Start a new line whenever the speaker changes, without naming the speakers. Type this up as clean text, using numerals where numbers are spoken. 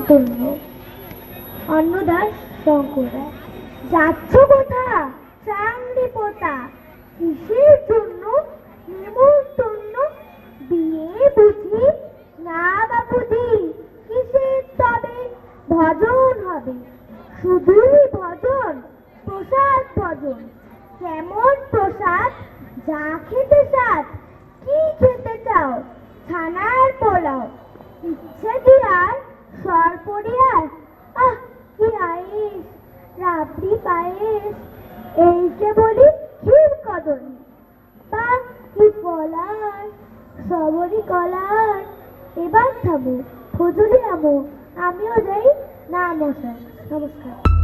নেমন্তন্ন। অন্নদাস শঙ্কর রায়। যাচ্ছ কোথা চাংড়ি পোতা, কিসের জন্য নেমন্তন্ন? বিয়ে বুঝি? না বাবুজি, কিসের তবে ভজন হবে, শুধুই ভজন, প্রসাদ ভজন। কেমন প্রসাদ? যা খেতে সাথ। কি খেতে চাও? ছানার পোলাও, ইচ্ছে কি আর সরপরিয়ার? আহ কি আয়েস, রাবড়ি পায়েস, এই যে বলি ক্ষীর কদরী, বা কি কলার, সবরি কলার। এবার থামো, ফজলি আমো, আমিও যাই। না মশাই, নমস্কার।